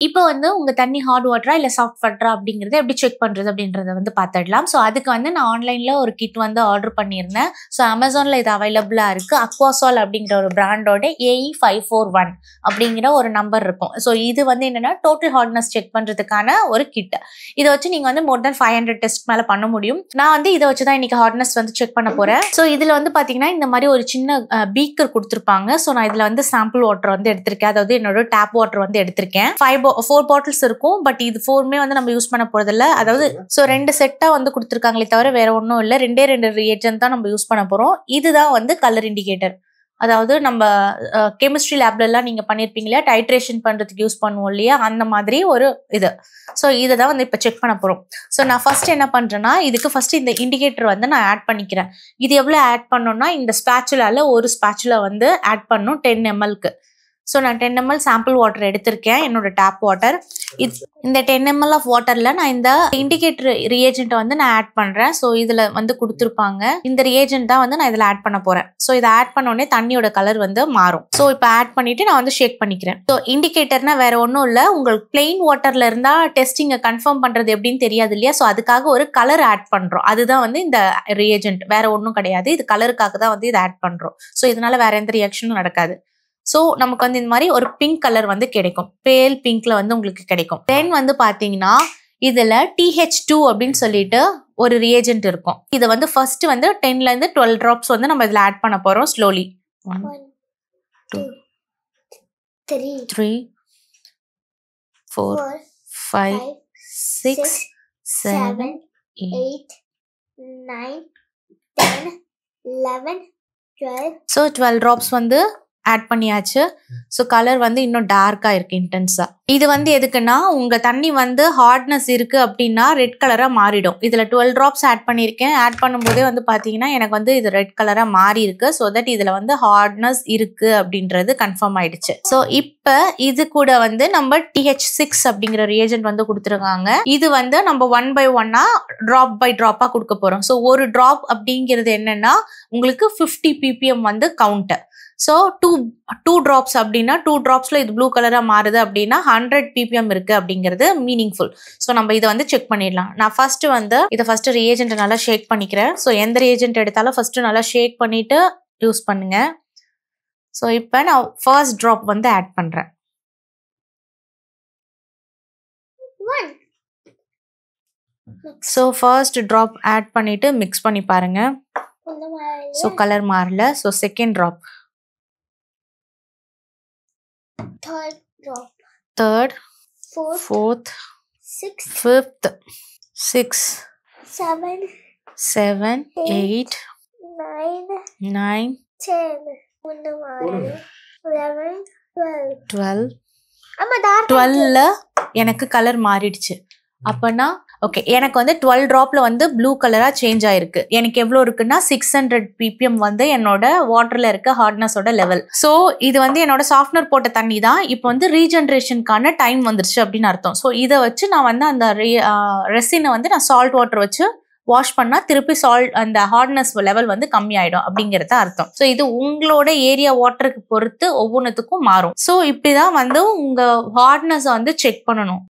இப்போ வந்து உங்க தண்ணி ஹாட் வாட்டரா இல்ல சாஃப்ட் வாட்டரா அப்படிங்கறத எப்படி செக் பண்றது அப்படின்றத வந்து பாத்துடலாம். ஸோ அதுக்கு வந்து நான் ஆன்லைன்ல ஒரு கிட் வந்து ஆர்டர் பண்ணியிருந்தேன். ஸோ அமேசான்ல இது அவைலபிளா இருக்கு. அக்வாசால் அப்படிங்கிற ஒரு பிராண்டோட AE541 அப்படிங்கிற ஒரு நம்பர் இருக்கும். ஸோ இது வந்து என்னன்னா டோட்டல் ஹார்ட்னஸ் செக் பண்றதுக்கான ஒரு கிட். இதை வச்சு நீங்க வந்து மோர் தென் 500 டெஸ்ட் மேல பண்ண முடியும். நான் வந்து இதை வச்சுதான் இன்னைக்கு ஹார்ட்னஸ் வந்து செக் பண்ண போறேன். ஸோ இதுல வந்து பாத்தீங்கன்னா இந்த மாதிரி ஒரு சின்ன பீக்கர் கொடுத்துருப்பாங்க. ஸோ நான் இதுல வந்து சாம்பிள் வாட்டர் வந்து எடுத்திருக்கேன். அதாவது என்னோட டேப் வாட்டர் வந்து எடுத்திருக்கேன். 4 பாட்டில்ஸ் இருக்கும். பட் இது 4மே வந்து நம்ம யூஸ் பண்ண போறது இல்ல. அதாவது ஸோ 2 செட்டா வந்து கொடுத்துருக்காங்களே தவிர வேற ஒன்றும் இல்லை. 2 ரியேஜென்ட் தான் நம்ம யூஸ் பண்ண போறோம். இதுதான் வந்து கலர் இண்டிகேட்டர். அதாவது நம்ம கெமிஸ்ட்ரி லேப்ல எல்லாம் நீங்க பண்ணிருப்பீங்க இல்லையா, டைட்ரேஷன் பண்றதுக்கு யூஸ் பண்ணுவோம் இல்லையா, அந்த மாதிரி ஒரு இது. ஸோ இதை தான் வந்து இப்போ செக் பண்ண போறோம். ஸோ நான் ஃபர்ஸ்ட் என்ன பண்றேன்னா, இதுக்கு ஃபர்ஸ்ட் இந்த இண்டிகேட்டர் வந்து நான் ஆட் பண்ணிக்கிறேன். இது எவ்வளவு ஆட் பண்ணணும்னா, இந்த ஸ்பேச்சுலால ஒரு ஸ்பேச்சுலா வந்து ஆட் பண்ணும் 10 ml. ஸோ நான் 10 ml சாம்பிள் வாட்டர் எடுத்திருக்கேன், என்னோட டேப் வாட்டர். இந்த 10 ml ஆஃப் வாட்டர்ல நான் இந்த இண்டிகேட்டர் ரியேஜென்ட்டை வந்து நான் ஆட் பண்றேன். ஸோ இதுல வந்து கொடுத்துருப்பாங்க. இந்த ரியேஜென்ட் தான் வந்து நான் இதுல ஆட் பண்ண போறேன். ஸோ இதை ஆட் பண்ண உடனே தண்ணியோட கலர் வந்து மாறும். ஸோ இப்போ ஆட் பண்ணிட்டு நான் வந்து ஷேக் பண்ணிக்கிறேன். ஸோ இண்டிகேட்டர்னா வேற ஒன்றும் இல்லை, உங்களுக்கு பிளெயின் வாட்டர்ல இருந்தா டெஸ்டிங்கை கன்ஃபார்ம் பண்றது எப்படின்னு தெரியாது இல்லையா. ஸோ அதுக்காக ஒரு கலர் ஆட் பண்றோம். அதுதான் வந்து இந்த ரியேஜென்ட், வேற ஒன்றும் கிடையாது. இது கலருக்காக தான் வந்து இதை ஆட் பண்றோம். ஸோ இதனால வேற எந்த ரியாக்ஷனும் நடக்காது. ஸோ நமக்கு வந்து இந்த மாதிரி ஒரு பிங்க் கலர் வந்து கிடைக்கும். பேல் பிங்க்ல வந்து உங்களுக்கு கிடைக்கும். தென் வந்து பாத்தீங்கன்னா இதுல TH2 அப்படின்னு சொல்லிட்டு ஒரு ரியேஜென்ட் இருக்கும். இதை வந்து ஃபர்ஸ்ட் வந்து 10ல இருந்து 12 டிராப்ஸ் வந்து நம்ம இதுல ஆட் பண்ண போறோம் ஸ்லோலி. 1 2 3 4 5 6 7 8 9 10 11 12. ஸோ 12 டிராப்ஸ் வந்து ஆட் பண்ணியாச்சு. ஸோ கலர் வந்து இன்னும் டார்க்கா இருக்கு, இன்டென்ஸா. இது வந்து எதுக்குன்னா, உங்க தண்ணி வந்து ஹார்ட்னஸ் இருக்கு அப்படின்னா ரெட் கலரா மாறிடும். இதுல 12 டிராப்ஸ் ஆட் பண்ணியிருக்கேன். ஆட் பண்ணும்போதே வந்து பாத்தீங்கன்னா எனக்கு வந்து இது ரெட் கலரா மாறி இருக்கு. ஸோ தட் இதுல வந்து ஹார்ட்னஸ் இருக்கு அப்படின்றது கன்ஃபார்ம் ஆயிடுச்சு. ஸோ இப்ப இது கூட வந்து நம்ம TH6 அப்படிங்கிற ரியேஜென்ட் வந்து கொடுத்துருக்காங்க. இது வந்து நம்ம 1 by 1 டிராப் பை டிராப்பா கொடுக்க போறோம். ஸோ ஒரு டிராப் அப்படிங்கிறது என்னன்னா உங்களுக்கு 50 ppm வந்து கவுண்ட். ஸோ 2 டிராப்ஸ் அப்படின்னா 2 டிராப்ஸ்ல இது ப்ளூ கலரா மாறுது அப்படின்னா 100 ppm இருக்கு அப்படிங்கிறது மீனிங்ஃபுல். ஸோ நம்ம இதை வந்து செக் பண்ணிடலாம். நான் ஃபர்ஸ்ட் வந்து இதை ஃபர்ஸ்ட் ரியேஜென்ட் நல்லா ஷேக் பண்ணிக்கிறேன். ஸோ எந்த ரியேஜென்ட் எடுத்தாலும் ஃபர்ஸ்ட் நல்லா ஷேக் பண்ணிட்டு யூஸ் பண்ணுங்க. ஸோ இப்போ நான் ஃபர்ஸ்ட் டிராப் வந்து ஆட் பண்றேன். ஸோ ஃபர்ஸ்ட் டிராப் ஆட் பண்ணிட்டு மிக்ஸ் பண்ணி பாருங்க. ஸோ கலர் மாறல. So second drop, third, fourth, fifth, 6, 7, 8, 9, 10, 11, 12ல எனக்கு கலர் மாறிடுச்சு. அப்பனா ஓகே, எனக்கு வந்து 12 டிராப்ல வந்து ப்ளூ கலரா சேஞ்ச் ஆயிருக்கு. எனக்கு எவ்வளவு இருக்குன்னா 600 ppm வந்து என்னோட வாட்டர்ல இருக்க ஹார்ட்னஸோட லெவல். ஸோ இது வந்து என்னோட சாஃப்ட்னர் போட்ட தண்ணி தான். இப்போ வந்து ரீஜென்ரேஷனுக்கான டைம் வந்துருச்சு அப்படின்னு அர்த்தம். ஸோ இதை வச்சு நான் வந்து அந்த ரெசினை வந்து நான் சால்ட் வாட்டர் வச்சு வாஷ் பண்ணா திருப்பி அந்த ஹார்ட்னஸ் லெவல் வந்து கம்மி ஆயிடும் அப்படிங்கறத அர்த்தம். ஸோ இது உங்களோட ஏரியா வாட்டருக்கு பொறுத்து ஒவ்வொன்றுத்துக்கும் மாறும். ஸோ இப்படிதான் வந்து உங்க ஹார்ட்னஸ் வந்து செக் பண்ணணும்.